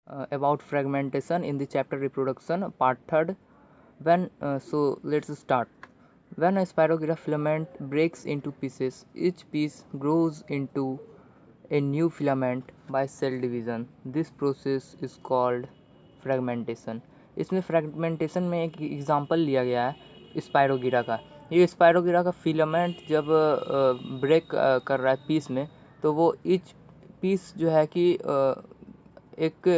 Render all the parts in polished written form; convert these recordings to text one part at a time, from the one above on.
about fragmentation in the chapter reproduction, part 3rd. So let's start. When a Spirogyra filament breaks into pieces, each piece grows into a new filament by cell division. This process is called fragmentation. इसमें fragmentation में एक example लिया गया है स्पायरोगिरा का। ये स्पायरोगिरा का filament जब ब्रेक कर रहा है पीस में, तो वो ईच पीस जो है कि एक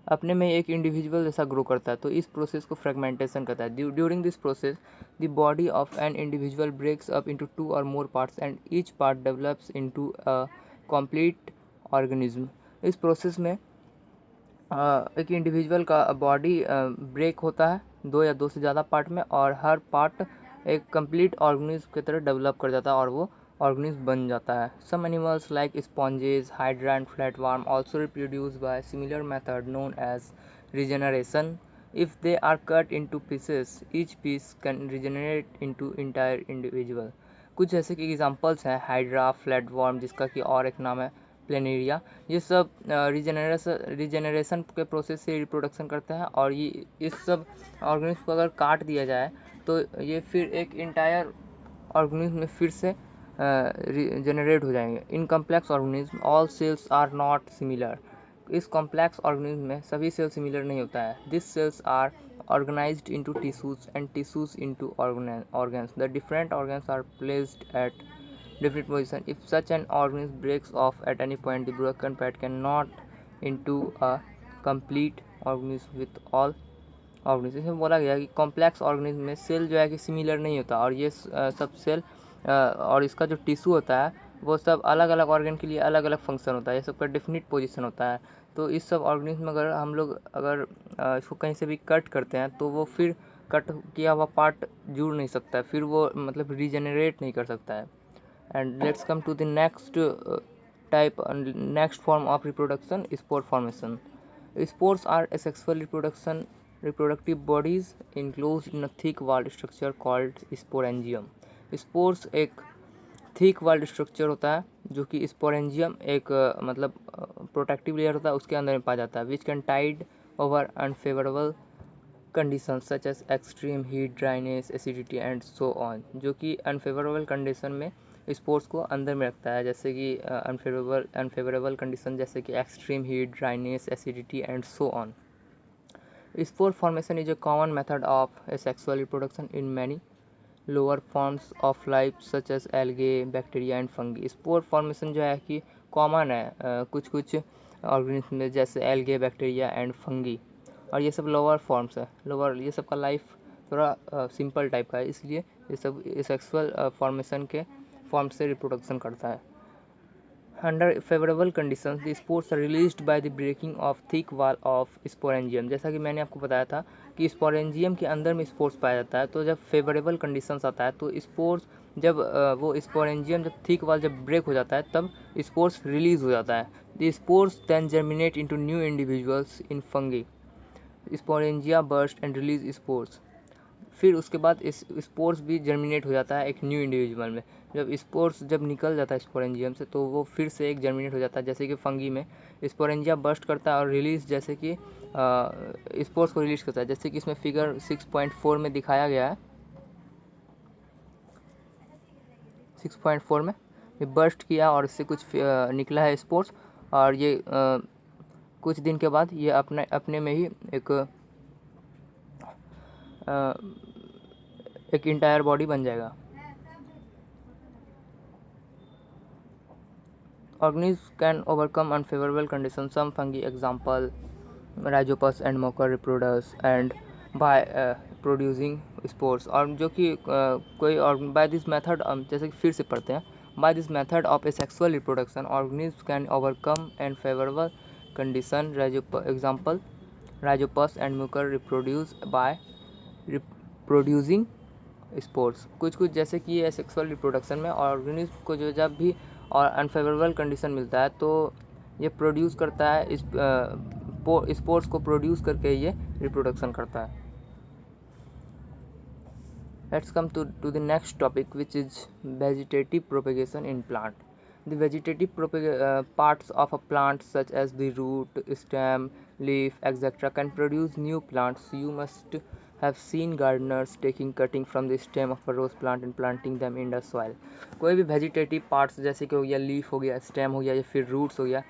अपने में एक इंडिविजुअल जैसा ग्रो करता है, तो इस प्रोसेस को फ्रेगमेंटेशन कहता है। During this process the body of an individual breaks up into 2 और more parts and each part develops into a complete organism. इस प्रोसेस में एक इंडिविजुअल का बॉडी ब्रेक होता है 2 या 2 से ज़्यादा पार्ट में, और हर पार्ट एक कंप्लीट ऑर्गेनिज्म की तरह डेवलप कर जाता है और वो ऑर्गेनिज्म बन जाता है। Some animals like sponges, hydra and flatworm also reproduce by similar method known as regeneration. If they are cut into pieces, each piece can regenerate into entire individual. कुछ ऐसे की एग्जांपल्स हैं हाइड्रा, फ्लैटवर्म, जिसका कि और एक नाम है प्लेनेरिया। ये सब रिजेनरेशन के प्रोसेस से रिप्रोडक्शन करते हैं, और ये इस सब ऑर्गेनिज्म को अगर काट दिया जाए तो ये फिर एक इंटायर ऑर्गेनिज्म में फिर से जनरेट हो जाएंगे। In complex organism all cells are not similar. इस कॉम्प्लेक्स ऑर्गेनिज्म में सभी सेल सिमिलर नहीं होता है। This cells are organized into tissues and tissues into organs. The different organs are placed at different position. If such an organism breaks off at any point, the broken part cannot into a complete organism with all organisms. इसमें बोला गया कि complex organism में cell जो है कि similar नहीं होता, और ये सब सेल और इसका जो टिश्यू होता है वो सब अलग अलग ऑर्गन के लिए अलग अलग फंक्शन होता है। ये सब का डेफिनिट पोजीशन होता है। तो इस सब ऑर्गेनिज्म में अगर हम लोग इसको कहीं से भी कट करते हैं तो वो फिर कट किया हुआ पार्ट जुड़ नहीं सकता है, फिर वो मतलब रीजनरेट नहीं कर सकता है। And let's come to the next form of reproduction, spore formation. Spores are asexual reproductive bodies enclosed in a thick walled structure called sporangium. Spores एक थिक वॉल्ड स्ट्रक्चर होता है जो कि स्पोरेंजियम एक मतलब प्रोटेक्टिव लेयर होता है, उसके अंदर में पाया जाता है। Which can tide over unfavourable condition such as extreme heat, dryness, acidity and so on. जो कि अनफेवरेबल कंडीशन में स्पोर्ट्स को अंदर में रखता है, जैसे कि अनफेवरेबल कंडीशन जैसे कि extreme heat, dryness, acidity and so on. Spore formation is a common method of asexual reproduction in many lower forms of life such as algae, bacteria and fungi. Spore formation जो है कि common है कुछ कुछ organism में, जैसे algae, bacteria and fungi, और ये सब लोअर फॉर्म्स है। लोअर ये सब का लाइफ थोड़ा सिंपल टाइप का है, इसलिए ये सब सेक्सुअल फॉर्मेशन के फॉर्म से रिप्रोडक्शन करता है। Under favourable conditions the spores are released by the breaking of thick wall of sporangium. जैसा कि मैंने आपको बताया था कि स्पोरेंजियम के अंदर में स्पोर्स पाया जाता है, तो जब फेवरेबल कंडीशंस आता है तो स्पोर्स जब वो स्पोरेंजियम जब थिक वॉल जब ब्रेक हो जाता है तब स्पोर्स रिलीज हो जाता है। The spores then germinate into new individuals in fungi. Sporangia burst and release spores. फिर उसके बाद इस स्पोर्स भी जर्मिनेट हो जाता है एक न्यू इंडिविजुअल में। जब स्पोर्स जब निकल जाता है स्पोरेंजियम से तो वो फिर से एक जर्मिनेट हो जाता है, जैसे कि फंगी में स्पोरेंजिया बर्स्ट करता है और रिलीज, जैसे कि स्पोर्स को रिलीज करता है, जैसे कि इसमें फिगर 6.4 में दिखाया गया है। 6.4 में ये बर्स्ट किया और इससे कुछ निकला है स्पोर्स, और ये कुछ दिन के बाद ये अपने में ही एक इंटायर बॉडी बन जाएगा। Organisms can overcome unfavorable conditions. Some fungi, example, Rhizopus and Mocha reproduce and by producing spores। और जो कि कोई और by this method जैसे कि फिर से पढ़ते हैं, by this method of asexual reproduction organisms can overcome unfavorable condition। Example, Rhizopus and Mocha reproduce by reproducing sports. कुछ कुछ जैसे कि ये सेक्सुअल रिप्रोडक्शन में ऑर्गेनिज्म को जो जब भी और अनफेवरेबल कंडीशन मिलता है तो ये प्रोड्यूस करता है, इस स्पोर्ट्स को प्रोड्यूस करके ये रिप्रोडक्शन करता है। Let's come to the next topic which is vegetative propagation in plant. The vegetative parts of a plant such as the root, stem, leaf, etc. can produce new plants. You must have seen gardeners taking cutting from the stem of a rose plant and planting them in the soil. कोई भी vegetative parts जैसे कि हो गया leaf हो गया, stem हो गया या फिर रूट्स हो गया,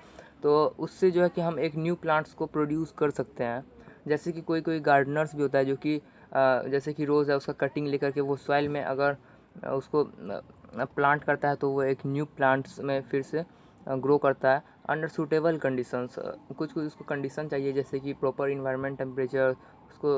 तो उससे जो है कि हम एक न्यू प्लांट्स को प्रोड्यूस कर सकते हैं. जैसे कि कोई कोई गार्डनर्स भी होता है जो कि जैसे कि रोज़ है उसका कटिंग लेकर के वो सॉइल में अगर उसको प्लांट करता है तो वो एक न्यू प्लांट्स में फिर से ग्रो करता है अंडर सूटेबल कंडीशंस. कुछ कुछ उसको कंडीशन चाहिए जैसे कि प्रॉपर इन्वायरमेंट टेम्परेचर, उसको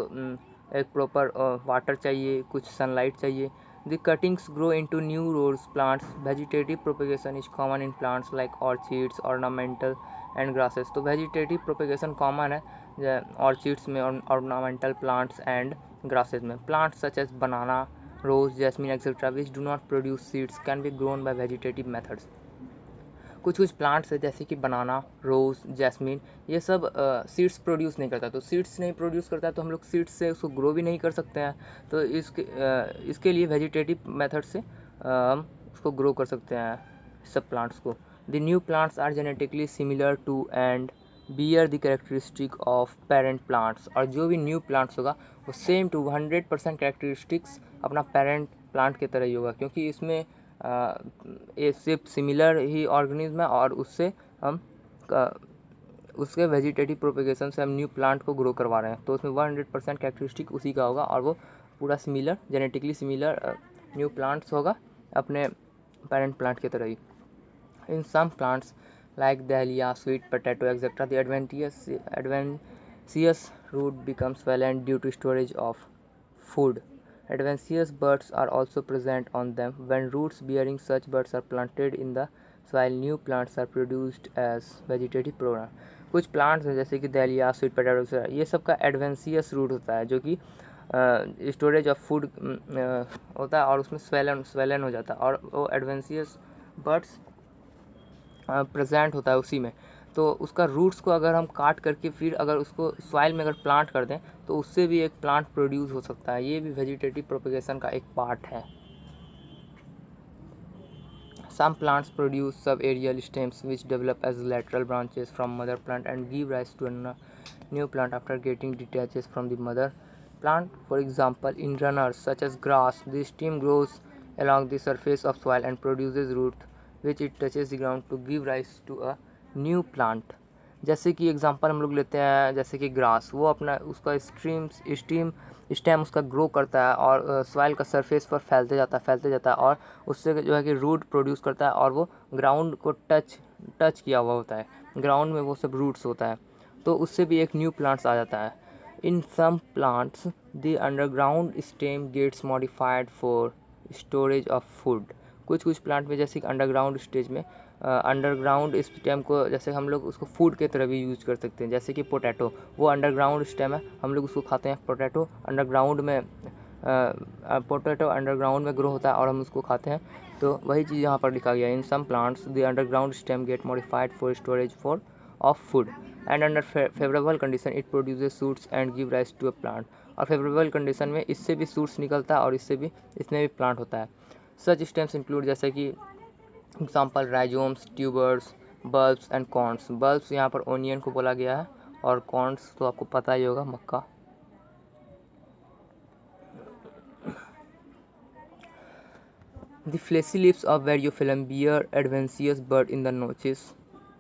एक प्रॉपर वाटर चाहिए, कुछ सनलाइट चाहिए. The cuttings grow into new rose plants. Vegetative propagation is common in plants like orchids, ornamental and grasses. तो वेजिटेटिव प्रोपेगेशन कॉमन है ऑर्चिड्स में, ऑर्नामेंटल प्लांट्स एंड grasses में. Plants such as banana, rose, jasmine, etc. which do not produce seeds can be grown by vegetative methods. कुछ कुछ plants है जैसे कि बनाना, रोज़, jasmine, ये सब सीड्स प्रोड्यूस नहीं करता. तो सीड्स नहीं प्रोड्यूस करता तो हम लोग सीड्स से उसको ग्रो भी नहीं कर सकते हैं. तो इसके लिए वेजिटेटिव मेथड से हम उसको ग्रो कर सकते हैं सब प्लांट्स को. The new plants are genetically similar to and bear the characteristic of parent plants. और जो भी न्यू प्लांट्स होगा वो सेम टू 100% कैरेक्टरिस्टिक्स अपना पेरेंट प्लांट की तरह ही होगा, क्योंकि इसमें ये सिर्फ सिमिलर ही ऑर्गेनिज्म है और उससे हम उसके वेजिटेटिव प्रोपेगेशन से हम न्यू प्लांट को ग्रो करवा रहे हैं. तो उसमें 100% कैरेक्टरिस्टिक उसी का होगा और वो पूरा similar, genetically similar new plants होगा अपने पेरेंट प्लांट की तरह ही. In some plants like dahlia, sweet potato, etc. The adventitious root becomes swollen due to storage of food. Adventitious buds are also present on them. When roots bearing such buds are planted in the soil, new plants are produced as vegetative program. कुछ plants हैं जैसे कि dahlia, sweet potato, ये सब का एडवेंसियस root होता है जो कि स्टोरेज ऑफ फूड होता है और उसमें स्वेलन हो जाता है और वो एडवेंसियस बर्ड्स प्रेजेंट होता है उसी में. तो उसका रूट्स को अगर हम काट करके फिर अगर उसको सॉइल में अगर प्लांट कर दें तो उससे भी एक प्लांट प्रोड्यूस हो सकता है. ये भी वेजिटेटिव प्रोपेगेशन का एक पार्ट है. Some plants produce subaerial stems which develop as lateral branches from mother plant and give rise to a new plant after getting detaches from the mother plant. For example, in runners such as grass, the stem grows along the surface of soil and produces roots which it touches the ground to give rise to a new plant. जैसे कि example हम लोग लेते हैं जैसे कि grass, वो अपना उसका स्टेम उसका ग्रो करता है और सॉइल का सरफेस पर फैलते जाता है और उससे जो है कि रूट प्रोड्यूस करता है और वो ग्राउंड को टच किया हुआ होता है, ग्राउंड में वो सब रूट्स होता है, तो उससे भी एक न्यू प्लांट्स आ जाता है. In some plants the underground stem gets modified for storage of food. कुछ कुछ प्लांट में जैसे कि अंडरग्राउंड स्टेज में अंडरग्राउंड स्टेम को जैसे हम लोग उसको फूड के तरह भी यूज़ कर सकते हैं. जैसे कि पोटैटो, वो अंडरग्राउंड स्टेम है, हम लोग उसको खाते हैं. पोटैटो अंडरग्राउंड में ग्रो होता है और हम उसको खाते हैं. तो वही चीज़ यहाँ पर लिखा गया है. In some plants the underground stem get modified for storage of food and under favourable condition it produces shoots and give rise to a plant. और फेवरेबल कंडीशन में इससे भी सूट्स निकलता है और इसमें भी प्लांट होता है. सच स्टेम्स इंक्लूड जैसे कि example rhizomes, tubers, bulbs and corns. Bulbs यहाँ पर ओनियन को बोला गया है और कॉर्न्स तो आपको पता ही होगा, मक्का. The fleshy leaves of Variophyllum bear adventitious bud in the notches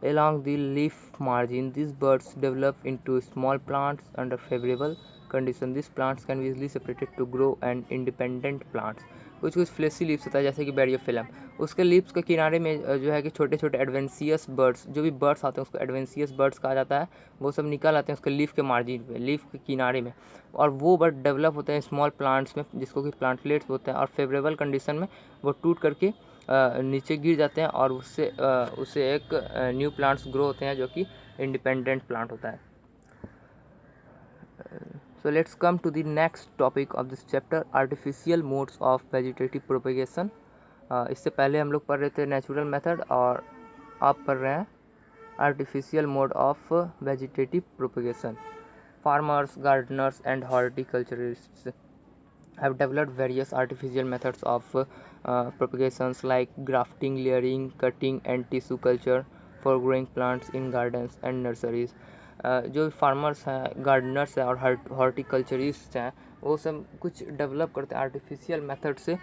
along the leaf margin. These buds develop into small plants under favorable conditions. These plants can be easily separated to grow an independent plants. कुछ कुछ fleshy leaves होता है जैसे कि बैरियोफिलम, उसके leaves के किनारे में जो है कि छोटे छोटे एडवेंसियस बर्ड्स, जो भी बर्ड्स आते हैं उसको एडवेंसियस बर्ड्स कहा जाता है, वो सब निकल आते हैं उसके लीफ के मार्जिन पे, लीफ के किनारे में, और वो बर्ड डेवलप होते हैं स्मॉल प्लांट्स में जिसको कि प्लांटलेट्स होते हैं और फेवरेबल कंडीशन में वो टूट करके नीचे गिर जाते हैं और उससे एक न्यू प्लांट्स ग्रो होते हैं जो कि इंडिपेंडेंट प्लांट होता है. So let's come to the next topic of this chapter, artificial modes of vegetative propagation. इससे पहले हम लोग पढ़ रहे थे नेचुरल मेथड और आप पढ़ रहे हैं artificial mode of vegetative propagation. Farmers, gardeners and horticulturists have developed various artificial methods of propagations like grafting, layering, cutting, and tissue culture for growing plants in gardens and nurseries. जो farmers हैं, Gardner's हैं और horticulturist हैं, वो सब कुछ develop करते हैं आर्टिफिशियल मेथड से।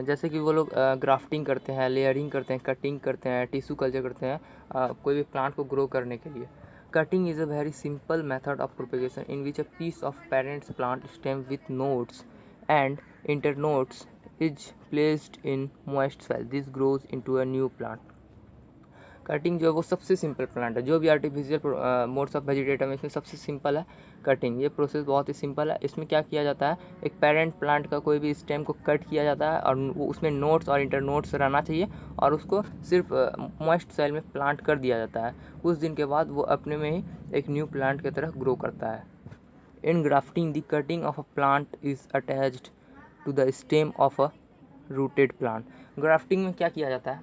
जैसे कि वो लोग ग्राफ्टिंग करते हैं, लेयरिंग करते हैं, कटिंग करते हैं, टिश्यू कल्चर करते हैं कोई भी प्लांट को ग्रो करने के लिए। Cutting is a very simple method of propagation in which a piece of parents plant stem with nodes and internodes is placed in moist soil. This grows into a new plant. Cutting जो है वो सबसे simple plant है, जो भी artificial modes of vegetative में इसमें सबसे सिंपल है कटिंग। ये प्रोसेस बहुत ही सिंपल है। इसमें क्या किया जाता है, एक पेरेंट प्लांट का कोई भी स्टेम को कट किया जाता है और वो उसमें नोट्स और इंटरनोड्स रहना चाहिए और उसको सिर्फ मॉइस्ट सॉइल में प्लांट कर दिया जाता है। कुछ दिन के बाद वो अपने में ही एक न्यू प्लांट की तरह ग्रो करता है। In grafting, the cutting of a plant is attached to the stem of a rooted plant. Grafting में क्या किया जाता है,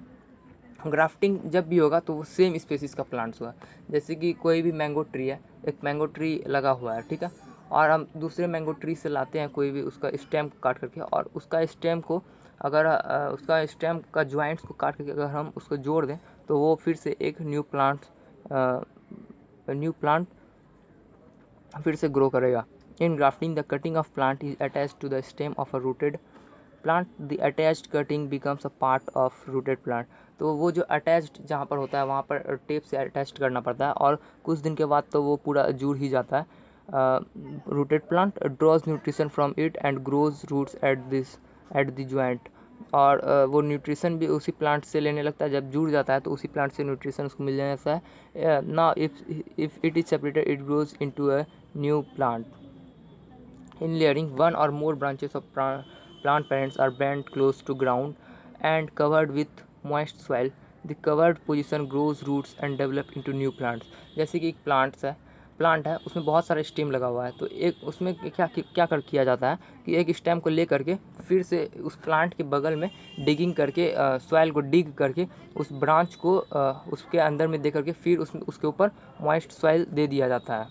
ग्राफ्टिंग जब भी होगा तो वो सेम स्पेसिस का प्लांट्स हुआ। जैसे कि कोई भी मैंगो ट्री है, एक मैंगो ट्री लगा हुआ है, ठीक है, और हम दूसरे मैंगो ट्री से लाते हैं कोई भी उसका स्टेम काट करके, और उसका स्टेम को अगर उसका स्टेम का ज्वाइंट्स को काट करके अगर हम उसको जोड़ दें तो वो फिर से एक न्यू प्लांट फिर से ग्रो करेगा। In grafting the cutting of plant is attached to the stem of a rooted plant. The attached cutting becomes a part of rooted plant. तो वो जो अटैच्ड जहाँ पर होता है वहाँ पर टेप से अटैच्ड करना पड़ता है और कुछ दिन के बाद तो वो पूरा जुड़ ही जाता है। Rooted plant draws nutrition from it and grows roots at the joint. और वो न्यूट्रिशन भी उसी प्लांट से लेने लगता है। जब जुड़ जाता है तो उसी प्लांट से न्यूट्रिशन उसको मिल जाता है ना। If it is separated it grows into a new plant. In layering, one or more branches of plant parents are bent close to ground and covered with moist soil. The covered position grows roots and develop into new plants. जैसे कि एक plant है उसमें बहुत सारा stem लगा हुआ है, तो एक उसमें क्या किया जाता है कि एक स्टेम को ले करके फिर से उस प्लांट के बगल में डिगिंग करके सॉइल को डिग करके उस ब्रांच को उसके अंदर में दे करके फिर उसके ऊपर मॉइस्ट सॉइल दे दिया जाता है।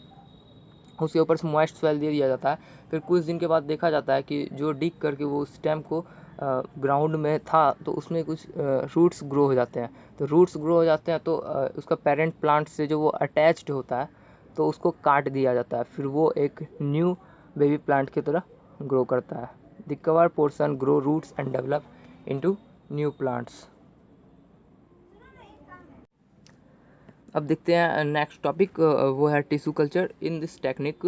उसके ऊपर से मॉइस्ट सॉइल दे दिया जाता है। फिर कुछ दिन के बाद देखा जाता है कि जो डिग करके वो स्टेम को ग्राउंड में था तो उसमें कुछ रूट्स ग्रो हो जाते हैं। तो रूट्स ग्रो हो जाते हैं तो उसका पेरेंट प्लांट से जो वो अटैच्ड होता है तो उसको काट दिया जाता है, फिर वो एक न्यू बेबी प्लांट की तरह ग्रो करता है। The cover portion grow roots and develop into new plants. अब देखते हैं नेक्स्ट टॉपिक, वो है tissue culture. In this technique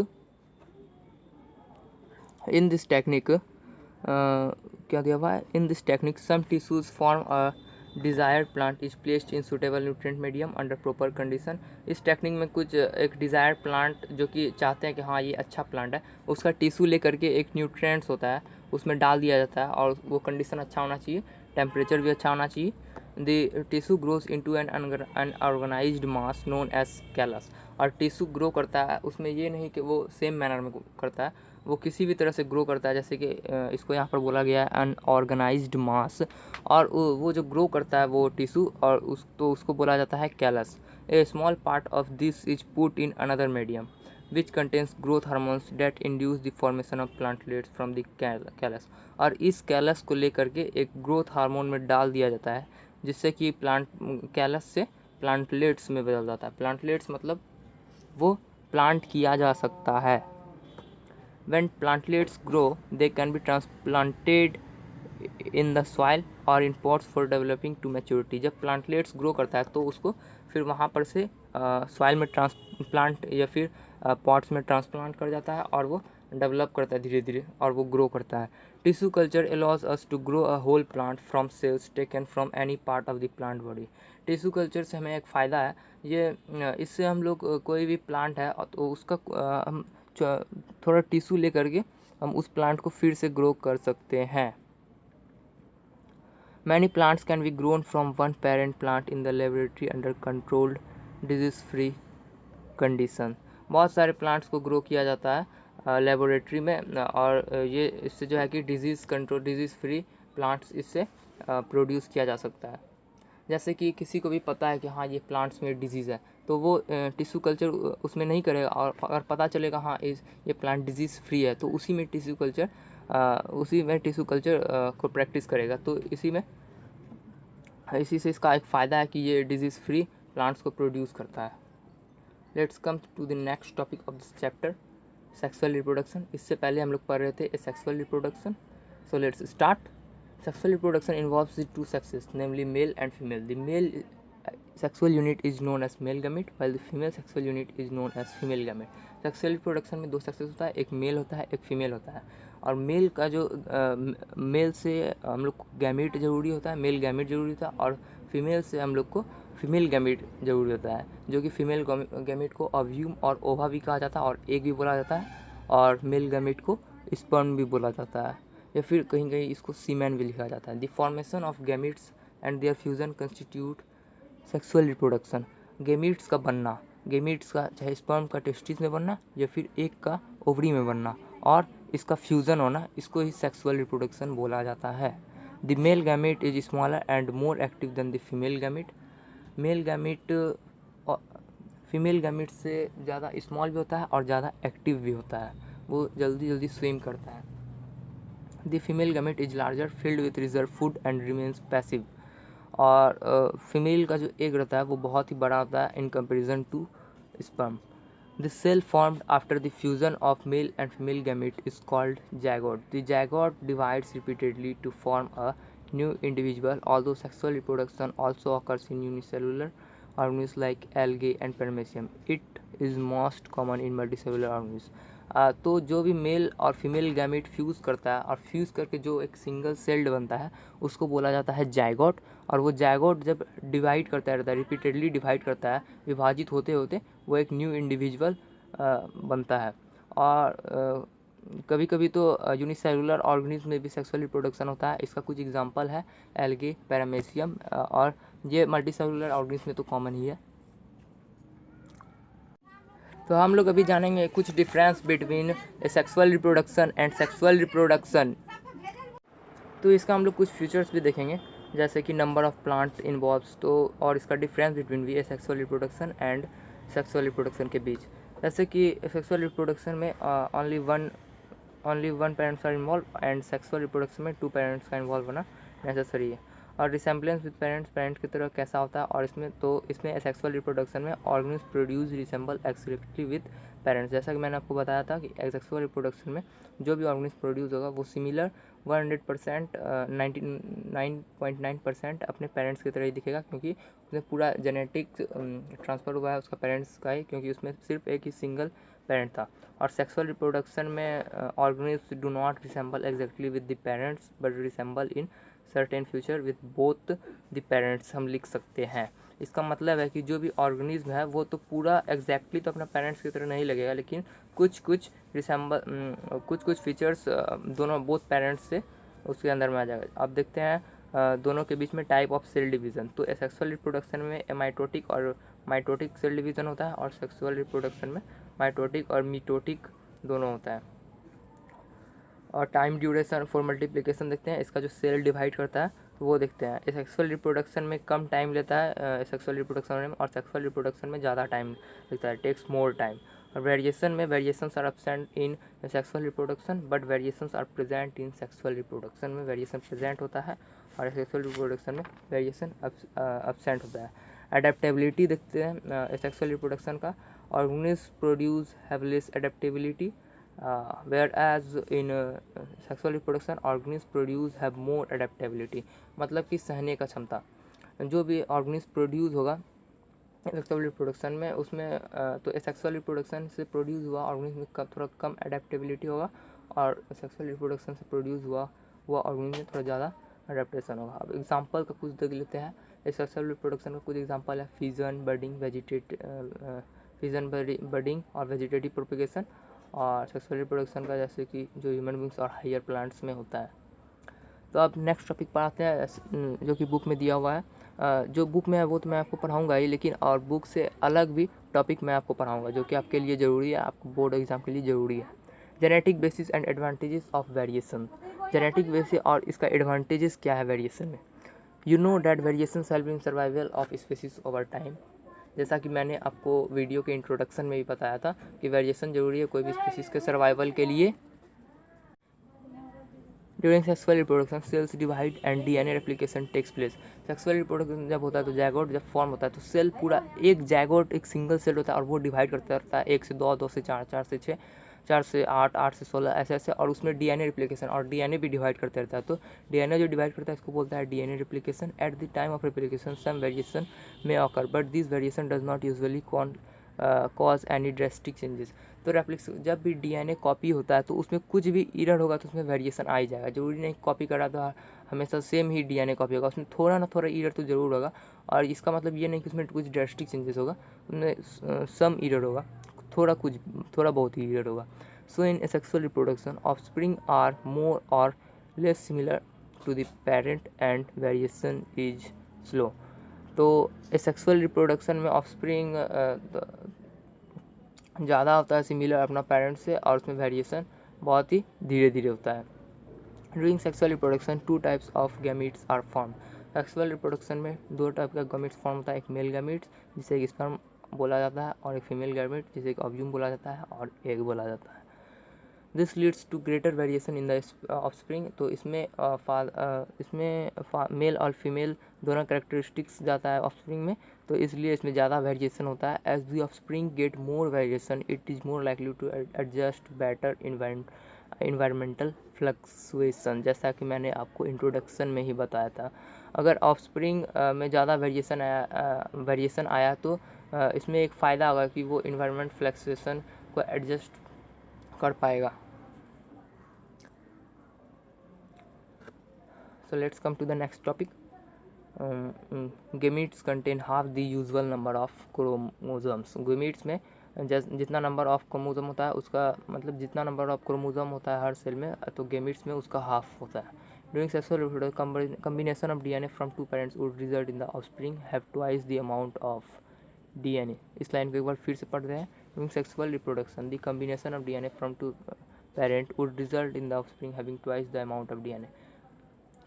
क्या दिया हुआ है, in this technique some tissues from a desired plant is placed in suitable nutrient medium under proper condition. इस टेक्निक में कुछ एक डिज़ायर्ड प्लांट जो कि चाहते हैं कि हाँ ये अच्छा प्लांट है, उसका टिश्यू लेकर के एक न्यूट्रिएंट्स होता है उसमें डाल दिया जाता है और वो कंडीशन अच्छा होना चाहिए, टेम्परेचर भी अच्छा होना चाहिए। The tissue grows into an unorganized mass known as callus। और टिश्यू ग्रो करता है उसमें ये नहीं कि वो सेम मैनर में करता है, वो किसी भी तरह से ग्रो करता है। जैसे कि इसको यहाँ पर बोला गया है अनऑर्गेनाइज्ड मास, और वो जो ग्रो करता है वो टिश्यू और उसको बोला जाता है callus. A small part of this is put in another medium which contains growth hormones that induce the formation of plantlets from the callus. और इस कैलस को लेकर के एक ग्रोथ हार्मोन में डाल दिया जाता है जिससे कि प्लांट कैलस से प्लांटलेट्स में बदल जाता है। प्लांटलेट्स मतलब वो प्लांट किया जा सकता है। When plantlettes grow, they can be transplanted in the soil or in pots for developing to maturity। जब प्लांटलेट्स ग्रो करता है तो उसको फिर वहाँ पर से सॉइल में ट्रांसप्लांट या फिर पॉट्स में ट्रांसप्लांट कर जाता है और वो डेवलप करता है धीरे धीरे और वो ग्रो करता है। Tissue culture allows us to grow a whole plant from cells taken from any part of the plant body. Tissue culture से हमें एक फ़ायदा है, ये इससे हम लोग कोई भी प्लांट है तो उसका हम थोड़ा टिश्यू ले करके हम उस प्लांट को फिर से ग्रो कर सकते हैं। Many plants can be grown from one parent plant in the laboratory under controlled disease free condition। बहुत सारे प्लांट्स को ग्रो किया जाता है लेबोरेटरी में और ये इससे जो है कि डिजीज़ फ्री प्लांट्स इससे प्रोड्यूस किया जा सकता है। जैसे कि किसी को भी पता है कि हाँ ये प्लांट्स में डिजीज़ है तो वो टिश्यू कल्चर उसमें नहीं करेगा, और अगर पता चलेगा हाँ ये प्लांट डिजीज़ फ्री है तो उसी में टिश्यू कल्चर उसी में टिश्यू कल्चर को प्रैक्टिस करेगा। तो इसी से इसका एक फ़ायदा है कि ये डिजीज़ फ्री प्लांट्स को प्रोड्यूस करता है। Let's come to the next topic of this chapter, sexual reproduction. इससे पहले हम लोग पढ़ रहे थे sexual reproduction. So let's start. Sexual reproduction involves the two sexes, namely male and female. The male sexual unit is known as male gamete, while the female sexual unit is known as female gamete. Sexual reproduction में दो sexes होता है, एक mail होता है, एक female होता है। और मेल का जो मेल से हम लोग को गैमेट ज़रूरी होता है, मेल गैमेट ज़रूरी होता है, और फीमेल से हम लोग को फीमेल गैमेट ज़रूरी होता है, जो कि फीमेल गैमेट को ओव्यूम और ओवा भी कहा जाता है और एग भी बोला जाता है, और मेल गैमेट को स्पर्म भी बोला जाता है, या फिर कहीं कहीं इसको सीमेन भी लिखा जाता है। The formation of gametes and their fusion constitute sexual reproduction. Gametes का बनना, गैमेट्स का चाहे स्पर्म का टेस्टिस में बनना या फिर एग का ओवरी में बनना, और इसका फ्यूज़न होना, इसको ही सेक्सुअल रिप्रोडक्शन बोला जाता है। The male gamete is smaller and more active than the female gamete. Male gamete female gamete से ज़्यादा स्मॉल भी होता है और ज़्यादा एक्टिव भी होता है, वो जल्दी जल्दी स्विम करता है। The female gamete is larger, filled with reserve food and remains passive. और फीमेल का जो एग रहता है वो बहुत ही बड़ा होता है in comparison to sperm. The cell formed after the fusion of male and female gamete is called zygote. The zygote divides repeatedly to form a new individual, although sexual reproduction also occurs in unicellular organisms like algae and paramecium. It is most common in multicellular organisms. तो जो भी mail और female gamete fuse करता है और fuse करके जो एक सिंगल सेल्ड बनता है उसको बोला जाता है जायगोट। और वो जायगोट जब डिवाइड करता रहता है, रिपीटेडली डिवाइड करता है, विभाजित होते होते वो एक न्यू इंडिविजुअल बनता है। और कभी कभी तो यूनिसेलुलर ऑर्गेनिज्म में भी सेक्सुअल रिप्रोडक्शन होता है। इसका कुछ एग्जांपल है एल्गे, पैरामेसियम, और ये मल्टीसेलुलर ऑर्गेनिज्म में तो कॉमन ही है। तो हम लोग अभी जानेंगे कुछ difference between sexual reproduction and sexual reproduction. तो इसका हम लोग कुछ फीचर्स भी देखेंगे, जैसे कि नंबर ऑफ प्लांट इन्वॉल्व्स, तो और इसका डिफरेंस बिटवीन भी sexual reproduction and sexual reproduction के बीच। जैसे कि सेक्सुअल रिप्रोडक्शन में only one parents are involve and sexual reproduction में 2 पेरेंट्स का इन्वॉल्व होना नेसेसरी है। और रिसेम्बलेंस विद पेरेंट्स की तरह कैसा होता है, और इसमें सेक्सुअल रिप्रोडक्शन में organism produce resemble exactly with parents. जैसा कि मैंने आपको बताया था कि सेक्सुअल रिप्रोडक्शन में जो भी ऑर्गेनिज्म प्रोड्यूस होगा वो सिमिलर 100% 99.9% अपने पेरेंट्स की तरह ही दिखेगा, क्योंकि उसमें पूरा जेनेटिक ट्रांसफ़र हुआ है उसका पेरेंट्स का ही, क्योंकि उसमें सिर्फ एक ही सिंगल पेरेंट था। और सेक्सुअल रिप्रोडक्शन में organism do not resemble exactly with the parents but resemble in certain future with both the parents, हम लिख सकते हैं। इसका मतलब है कि जो भी ऑर्गेनिज्म है वो तो पूरा एग्जैक्टली तो अपना पेरेंट्स की तरह नहीं लगेगा, लेकिन कुछ कुछ फीचर्स दोनों बोथ पेरेंट्स से उसके अंदर में आ जाएगा। अब देखते हैं दोनों के बीच में टाइप ऑफ सेल डिवीज़न। तो सेक्सुअल रिप्रोडक्शन में एमाइटोटिक और माइटोटिक सेल डिवीज़न होता है, और सेक्सुअल रिप्रोडक्शन में माइटोटिक और मीटोटिक दोनों होता है। और टाइम ड्यूरेशन फॉर मल्टीप्लिकेशन देखते हैं, इसका जो सेल डिवाइड करता है तो वो देखते हैं। सेक्सुअल रिप्रोडक्शन में कम टाइम लेता है सेक्सुअल रिप्रोडक्शन में, और सेक्सुअल रिप्रोडक्शन में ज़्यादा टाइम लगता है, टेक्स मोर टाइम। और वेरिएशन में variations are absent in sexual reproduction but variations are present in sexual reproduction में वेरिएशन प्रेजेंट होता है, और सेक्सुअल रिप्रोडक्शन में वेरिएशन एब्सेंट होता है। अडेप्टेबिलिटी देखते हैं सेक्सुअल रिप्रोडक्शन का, organism produce have less adaptability whereas in sexual reproduction organisms produce have more adaptability। मतलब कि सहने का क्षमता, जो भी ऑर्गेनिज्म प्रोड्यूस होगा सेक्सुअल रिप्रोडक्शन में उसमें तो सेक्सुअल रिप्रोडक्शन से प्रोड्यूस हुआ ऑर्गेनिज्म में थोड़ा कम अडेप्टेबिलिटी होगा, और सेक्सुअल रिप्रोडक्शन से प्रोड्यूस हुआ ऑर्गेनिज्म में थोड़ा ज़्यादा अडेप्टेशन होगा। अब एग्जांपल का कुछ देख लेते हैं। सेक्सुअल रिप्रोडक्शन का कुछ एग्जांपल है फिजन, बडिंग और वेजिटेटिव प्रोपिगेशन। और सेक्सुअल रिप्रोडक्शन का जैसे कि जो ह्यूमन बींग्स और हायर प्लांट्स में होता है। तो अब नेक्स्ट टॉपिक पर आते हैं जो कि बुक में दिया हुआ है। जो बुक में है वो तो मैं आपको पढ़ाऊँगा ही, लेकिन और बुक से अलग भी टॉपिक मैं आपको पढ़ाऊँगा जो कि आपके लिए ज़रूरी है, आपको बोर्ड एग्जाम के लिए ज़रूरी है। Genetic basis and advantages of variation. Genetic basis और इसका एडवांटेजेस क्या है वेरिएशन में। You know that variation help in survival of species over time. जैसा कि मैंने आपको वीडियो के इंट्रोडक्शन में भी बताया था कि वेरिएशन ज़रूरी है कोई भी स्पीसीज़ के सर्वाइवल के लिए। During sexual reproduction cells divide and DNA replication takes place. Sexual reproduction जब होता है तो जायगोट जब फॉर्म होता है तो सेल पूरा एक जायगोट एक सिंगल सेल होता है और वो डिवाइड करता रहता है 1 से 2, 2 से 4, 4 से 6, 4 से 8, 8 से 16 ऐसे ऐसे, और उसमें डीएनए रिप्लिकेशन और डीएनए भी डिवाइड करते रहता है। तो डीएनए जो डिवाइड करता है इसको बोलता है DNA replication. At the time of replication some variation may occur but this variation does not usually cause any drastic changes. तो रेप्लिक्स जब भी डीएनए कॉपी होता है तो उसमें कुछ भी एरर होगा तो उसमें वेरिएशन आ ही जाएगा। जरूरी नहीं कॉपी करा तो हमेशा सेम ही डीएनए कॉपी होगा, उसमें थोड़ा ना थोड़ा एरर तो ज़रूर होगा। और इसका मतलब ये नहीं कि उसमें कुछ ड्रेस्टिक चेंजेस होगा, उसमें सम एरर होगा, थोड़ा बहुत ही एरर होगा। So in sexual reproduction offspring are more और less similar to the parent and variation is slow. तो सेक्सुअल रिप्रोडक्शन में ऑफस्प्रिंग ज़्यादा होता है सिमिलर अपना पेरेंट्स से, और उसमें वेरिएशन बहुत ही धीरे धीरे होता है। During sexual reproduction 2 types of gametes are form. Sexual reproduction में 2 टाइप का गैमीट्स फॉर्म होता है, एक मेल गैमीट्स जिसे एक स्पर्म बोला जाता है और एक फीमेल गैमीट जिसे एक ओव्यूम बोला जाता है और एग बोला जाता है। This leads to greater variation in the offspring. तो इसमें मेल और फीमेल दोनों कैरेक्टरिस्टिक्स जाता है ऑफस्प्रिंग में, तो इसलिए इसमें ज़्यादा वेरिएशन होता है। As the offspring get more variation it is more likely to adjust better environmental fluctuation, जैसा कि मैंने आपको इंट्रोडक्शन में ही बताया था। अगर ऑफस्प्रिंग में ज़्यादा वेरिएशन आया तो इसमें एक फ़ायदा होगा कि वो इन्वायरमेंट फ्लक्चुएसन को एडजस्ट कर पाएगा। So let's come to the next topic. Gametes contain half the usual number of chromosomes. Gametes में जितना नंबर ऑफ क्रोमोसोम होता है उसका मतलब जितना नंबर ऑफ क्रोमोसोम होता है हर सेल में, तो गेमिट्स में उसका हाफ होता है। During sexual reproduction combination of DNA from 2 parents would result in the offspring have twice the amount of DNA। इस लाइन को एक बार फिर से पढ़ रहे हैं। During sexual reproduction the combination of DNA from 2 parents would result in the offspring having twice the amount of DNA।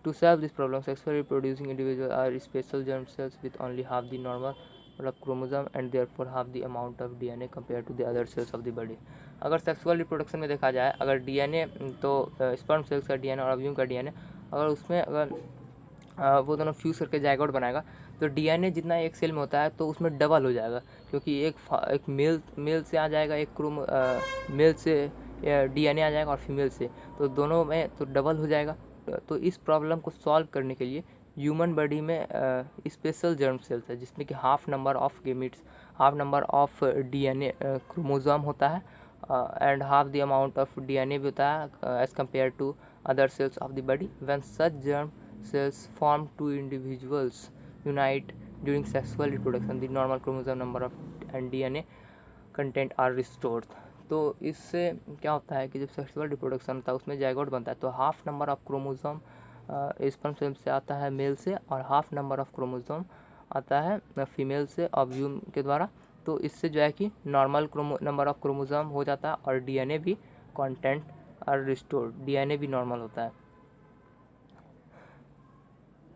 To solve this problem, sexually reproducing individuals are special germ cells with only half the normal chromosome and therefore half the amount of DNA compared to the other cells of the body। अगर sexual reproduction में देखा जाए, अगर DNA तो sperm cells का DNA और ovum का DNA अगर उसमें अगर वो दोनों फ्यूज़ करके जायगोट बनाएगा तो डीएनए जितना एक सेल में होता है तो उसमें डबल हो जाएगा, क्योंकि एक मेल से आ जाएगा, एक मेल से डीएनए आ जाएगा और फीमेल से, तो दोनों में तो डबल हो जाएगा। तो इस प्रॉब्लम को सॉल्व करने के लिए ह्यूमन बॉडी में स्पेशल जर्म सेल्स है जिसमें कि half number of gametes, half number of DNA chromosome होता है and half the amount of DNA भी होता है as compare to other cells of the body. When such germ cells form two individuals unite during sexual reproduction the normal chromosome number of and DNA content are restored। तो इससे क्या होता है कि जब सेक्सुअल रिप्रोडक्शन होता है उसमें जायगोट बनता है तो half number of chromosome sperm cell से आता है मेल से और हाफ नंबर ऑफ क्रोमोसोम आता है फीमेल से ओव्यूम के द्वारा। तो इससे जो है कि नॉर्मल नंबर ऑफ क्रोमोसोम हो जाता है और डीएनए भी कंटेंट आर रिस्टोर्ड, डीएनए भी नॉर्मल होता है।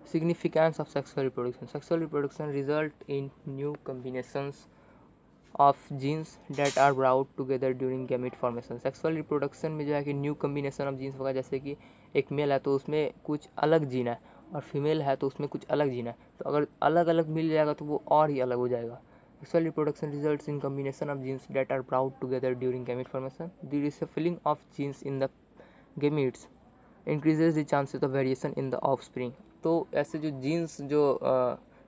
Significance of sexual reproduction. Sexual reproduction result in new combinations of genes that are brought together during gamete formation। Sexual reproduction में जो है कि न्यू कम्बिनेशन ऑफ जीन्स होगा, जैसे कि एक मेल है तो उसमें कुछ अलग जीन है और फीमेल है तो उसमें कुछ अलग जीन है, तो अगर अलग अलग मिल जाएगा तो वो और ही अलग हो जाएगा। Sexual reproduction results in combination of genes that are brought together during gamete formation। The reshuffling of genes in the gametes increases the chances of variation in the offspring। तो ऐसे जो जीन्स जो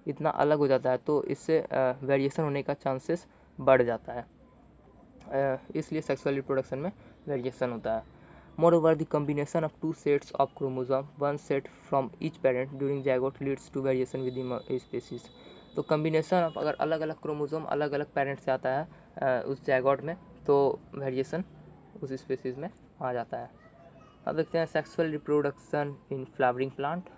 इतना अलग हो जाता है तो इससे वेरिएशन होने का चांसेस बढ़ जाता है, इसलिए सेक्सुअल रिप्रोडक्शन में वेरिएशन होता है। More the combination of 2 sets of chromosome 1 set from each parent during zygote leads to variation with species. तो कम्बिनेशन ऑफ अगर अलग अलग क्रोमोसोम अलग अलग पेरेंट से आता है उस जायगोट में तो वेरिएशन उस स्पीसीज में आ जाता है। अब देखते हैं sexual reproduction in flowering plant.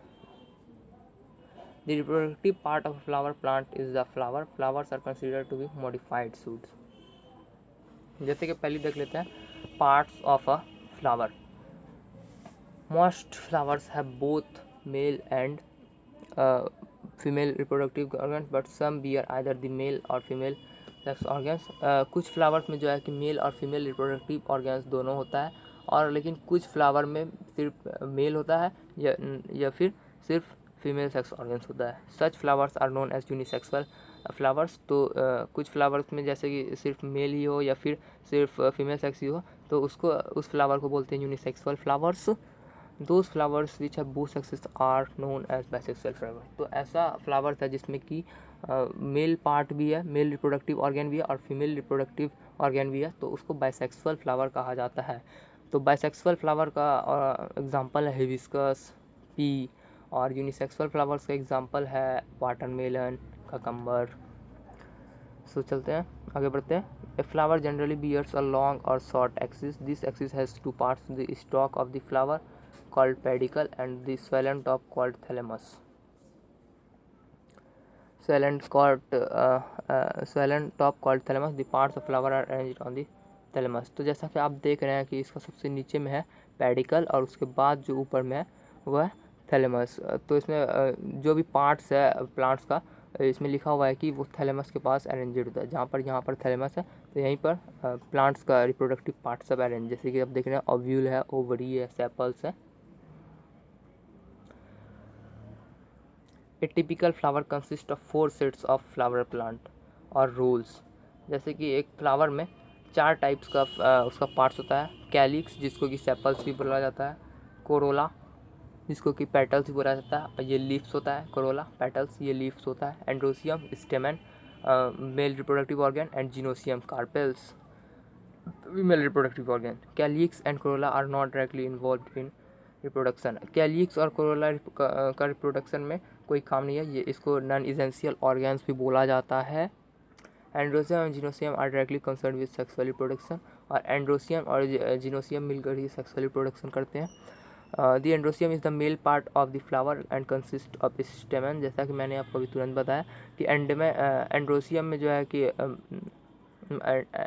The reproductive part of a flower plant is the flower. Flowers are considered to be modified shoots। जैसे कि पहले देख लेते हैं parts of a flower। Most flowers have both male and female reproductive organs, but some bear either the male or female sex organs। कुछ flowers में जो है कि मेल और फीमेल रिप्रोडक्टिव ऑर्गन्स दोनों होता है और लेकिन कुछ फ्लावर में सिर्फ मेल होता है या फिर सिर्फ फीमेल सेक्स ऑर्गन्स होता है। Such flowers are known as unisexual flowers. तो कुछ फ्लावर्स में जैसे कि सिर्फ मेल ही हो या फिर सिर्फ फीमेल सेक्स ही हो तो उसको उस फ्लावर को बोलते हैं unisexual flowers. Those flowers which have both sexes are known as bisexual flower. तो ऐसा फ्लावर था जिसमें कि मेल पार्ट भी है, मेल रिप्रोडक्टिव ऑर्गन भी है और फीमेल रिप्रोडक्टिव ऑर्गन भी है, तो उसको बाइसेक्सुअल फ्लावर कहा जाता है। तो बाइसेक्सुअल फ्लावर का एग्जांपल है हिबिस्कस, पी, और यूनिसेक्सुअल फ्लावर्स का एग्जांपल है वाटरमेलन, ककम्बर। सो चलते हैं, आगे बढ़ते हैं। A flower generally bears a long or short axis. This axis has two parts, the stalk of the flower called pedicle and the swollen top called thalamus. Swollen top called thalamus. The parts of flower are arranged on the thalamus. तो जैसा कि आप देख रहे हैं कि इसका सबसे नीचे में है पेडिकल और उसके बाद जो ऊपर में है वह है थैलेमस। तो इसमें जो भी पार्ट्स है प्लांट्स का इसमें लिखा हुआ है कि वो थैलेमस के पास अरेंजेड होता है। जहाँ पर यहाँ पर थैलेमस है तो यहीं पर प्लांट्स का रिप्रोडक्टिव पार्ट सब अरेंज, जैसे कि आप देख रहे हैं ओव्यूल है, ओवरी है, सेपल्स है। ए typical flower consist of 4 sets of flower plant और रोल्स। जैसे कि एक फ्लावर में 4 टाइप्स का उसका पार्ट्स होता है। कैलिक्स जिसको कि सेपल्स भी बोला जाता है, कोरोला जिसको कि पेटल्स भी बोला जाता है, और ये लीव्स होता है, कोरोला पेटल्स ये लीव्स होता है। Androecium stamen male reproductive organ and gynoecium carpels female reproductive organ. Calyx and corolla are not directly involve in reproduction. Calyx और कोरोला का रिप्रोडक्शन में कोई काम नहीं है, ये इसको नॉन इसेंशियल ऑर्गन्स भी बोला जाता है। Androecium and gynoecium are directly concern with sexual reproduction, और एंड्रोसियम और जिनोसियम मिलकर ही सेक्सुअल रिप्रोडक्शन करते हैं। The androecium is the male part of the flower and consist of stamen. जैसा कि मैंने आपको अभी तुरंत बताया कि एंड्रोसियम में जो है कि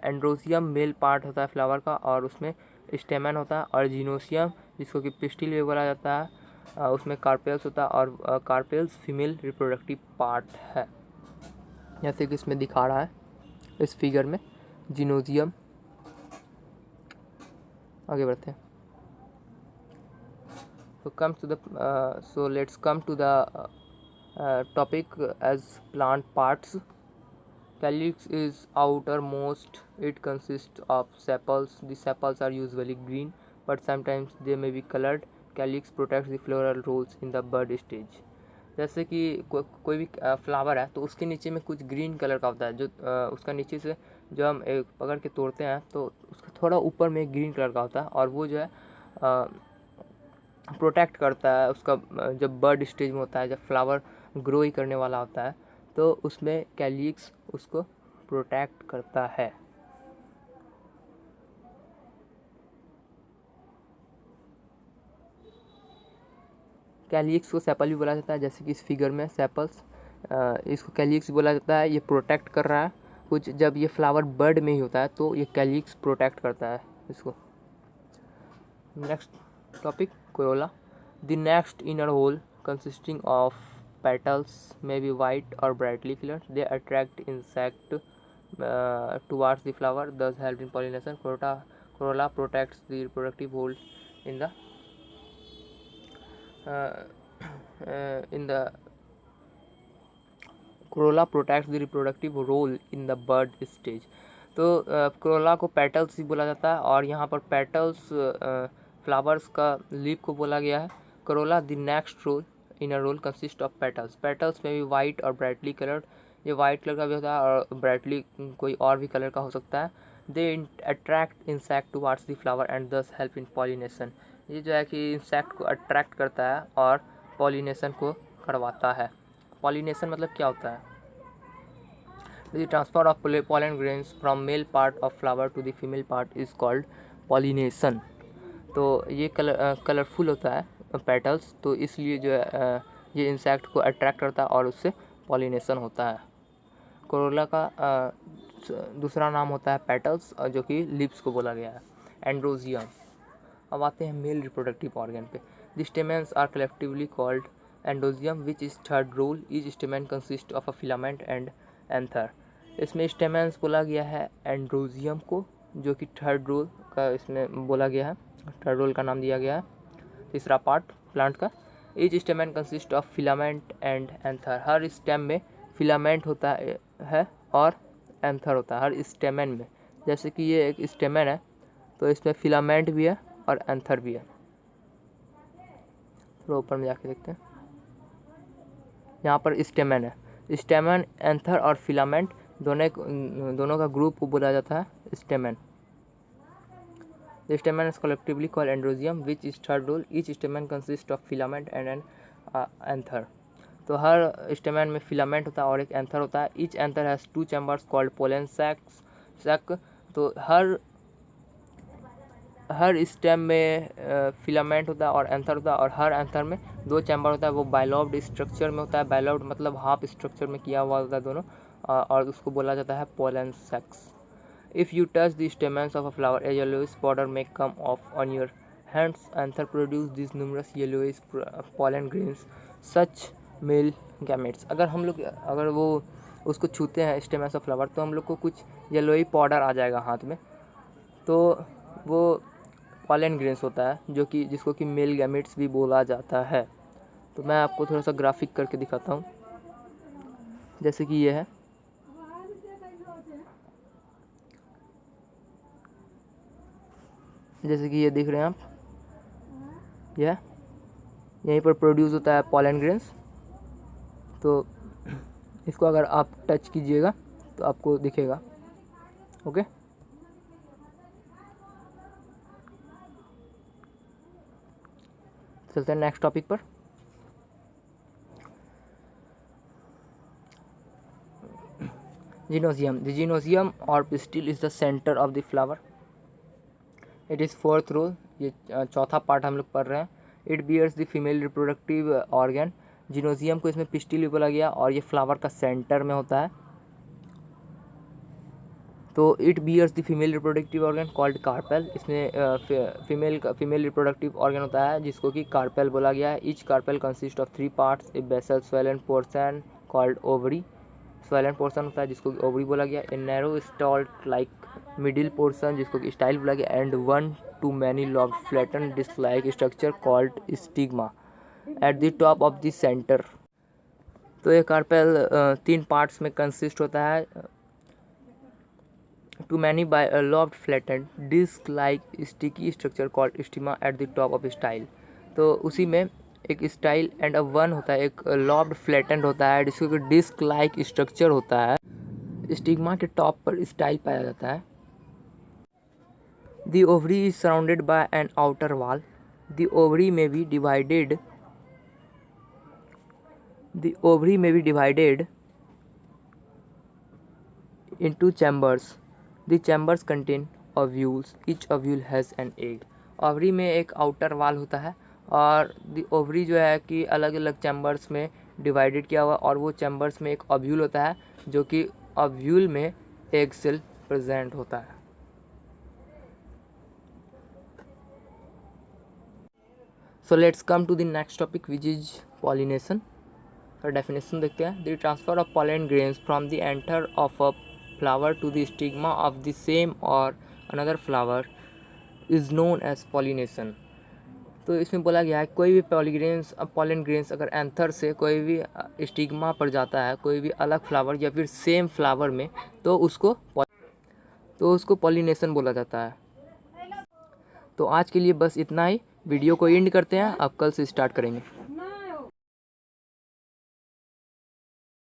एंड्रोसियम मेल पार्ट होता है फ्लावर का और उसमें स्टेमन होता है, और जिनोसियम जिसको कि पिस्टिल भी बोला जाता है उसमें कार्पेल्स होता है, और कार्पेल्स फीमेल रिप्रोडक्टिव पार्ट है, जैसे कि इसमें दिखा रहा है इस फिगर में जिनोसियम। आगे बढ़ते हैं। So let's come to the topic as plant parts. Calyx is outermost. It consists of sepals. The sepals are usually green, but sometimes they may be colored. Calyx protects the floral rolls in the bud stage. जैसे कि कोई भी flower है तो उसके नीचे में कुछ ग्रीन कलर का होता है, जो उसका नीचे से जो हम पकड़ के तोड़ते हैं तो उसका थोड़ा ऊपर में ग्रीन कलर का होता है, और वो जो है प्रोटेक्ट करता है उसका जब बर्ड स्टेज में होता है, जब फ्लावर ग्रो ही करने वाला होता है तो उसमें कैलिक्स उसको प्रोटेक्ट करता है। कैलिक्स को सेपल भी बोला जाता है, जैसे कि इस फिगर में सेपल्स, इसको कैलिक्स बोला जाता है। ये प्रोटेक्ट कर रहा है कुछ, जब ये फ्लावर बर्ड में ही होता है तो ये कैलिक्स प्रोटेक्ट करता है इसको। Next topic corolla. The next inner whorl consisting of petals may be white or brightly colored. They attract insect towards the flower, thus help in pollination. Corolla protects the reproductive hold in the corolla protects the reproductive role in the bud stage. तो Corolla को petals ही बोला जाता है, और यहाँ पर petals flowers का leaf को बोला गया है। Corolla the next whorl in a whorl consist of petals. Petals में भी वाइट और ब्राइटली कलर्ड, ये वाइट कलर का भी होता है और ब्राइटली कोई और भी कलर का हो सकता है। They attract insect towards the flower and दस हेल्प इन पॉलिनेशन। ये जो है कि इंसेक्ट को अट्रैक्ट करता है और पॉलिनेशन को करवाता है। पॉलिनेशन मतलब क्या होता है? The transfer of pollen grains from male part of flower to the female part is called pollination. तो ये कलरफुल होता है पेटल्स, तो इसलिए जो है ये इंसेक्ट को अट्रैक्ट करता है और उससे पॉलिनेशन होता है। कोरोला का दूसरा नाम होता है पेटल्स, जो कि लिप्स को बोला गया है। एंड्रोजियम। अब आते हैं मेल रिप्रोडक्टिव ऑर्गन पे। The stamens are collectively called androecium which is third whorl. Each stamen consist of a filament and anther. इसमें स्टेमेंस बोला गया है एंड्रोजियम को, जो कि थर्ड रोल का इसमें बोला गया है। स्टार्डोल का नाम दिया गया है। तीसरा पार्ट प्लांट का, each स्टेमन consist of filament and anther. Her stem में फिलामेंट होता है और एंथर होता है हर स्टेमन में। जैसे कि ये एक स्टेमन है तो इसमें फिलामेंट भी है और एंथर भी है। थोड़ा ऊपर में जाके देखते हैं, यहाँ पर स्टेमन है। स्टेमन, एंथर और फिलामेंट दोनों का ग्रुप को बोला जाता है स्टेमन। The stamen is collectively called androecium, which is third role. Each stamen consists of filament and an anther. तो हर स्टेमन में फिलामेंट होता है और एक एंथर होता है। Each anther has 2 chambers called pollen sac. तो हर स्टेम में फिलामेंट होता है और एंथर होता है, और हर एंथर में 2 चैम्बर होता है। वो बाइलॉब्ड स्ट्रक्चर में होता है। बाइलॉब्ड मतलब हाफ स्ट्रक्चर में किया हुआ होता है दोनों, और उसको बोला जाता है pollen सैक्स। If you touch the stamens of a flower, a yellowish powder may come off on your hands. Anther produce these numerous yellowish pollen grains, such male gametes. अगर वो उसको छूते हैं स्टेमन्स ऑफ फ्लावर तो हम लोग को कुछ येलोई पाउडर आ जाएगा हाथ में, तो वो पॉलन ग्रेन्स होता है जिसको कि मेल गैमेट्स भी बोला जाता है। तो मैं आपको थोड़ा सा ग्राफिक करके दिखाता हूँ। जैसे कि ये है, जैसे कि ये देख रहे हैं आप, यह यहीं पर प्रोड्यूस होता है पॉलन ग्रेन्स। तो इसको अगर आप टच कीजिएगा तो आपको दिखेगा। ओके, चलते हैं नेक्स्ट टॉपिक पर। जिनोसियम। The gynoecium or pistil is the centre of the flower. It is 4th whorl, ये चौथा पार्ट हम लोग पढ़ रहे हैं। It bears the female reproductive organ. Gynoecium को इसमें पिस्टिल भी बोला गया और ये फ्लावर का सेंटर में होता है। तो it bears the female reproductive organ called carpel. इसमें फीमेल रिप्रोडक्टिव ऑर्गन होता है जिसको कि कार्पेल बोला गया है। Each carpel consist of 3 parts, a basal swollen portion called ovary. Swollen portion होता है जिसको कि ओवरी बोला गया। A narrow stalk like middle portion जिसको कि स्टाइल बोला गया। And 1 to many lobed flattened disc like structure called stigma at the top of the center। तो ये कार्पेल 3 पार्ट्स में कंसिस्ट होता है। Two many lobed flattened disc like sticky structure called stigma at the top of style। तो उसी में एक style and अ 1 होता है, एक लॉब्ड फ्लैटेंड होता है जिसको कि डिस्क लाइक स्ट्रक्चर होता है। स्टिग्मा के टॉप पर स्टाइल पाया जाता है। The ovary is surrounded by an outer wall. The ovary may be divided into chambers. The chambers contain ovules. Each ovule has an egg. Ovary में एक outer wall होता है और दी ओवरी जो है कि अलग अलग चैम्बर्स में डिवाइडेड किया हुआ, और वो चैम्बर्स में एक ओव्यूल होता है जो कि ओव्यूल में एग सेल प्रेजेंट होता है। So let's come to the next topic which is pollination. तो डेफिनेशन देखते हैं। The transfer of pollen grains from the anther of a flower to the stigma of the same or another flower is known as pollination. तो इसमें बोला गया है कोई भी पॉलन ग्रेन्स अगर एंथर से कोई भी स्टिग्मा पर जाता है, कोई भी अलग फ्लावर या फिर सेम फ्लावर में, तो उसको पॉलिनेशन बोला जाता है। तो आज के लिए बस इतना ही। वीडियो को एंड करते हैं, अब कल से स्टार्ट करेंगे।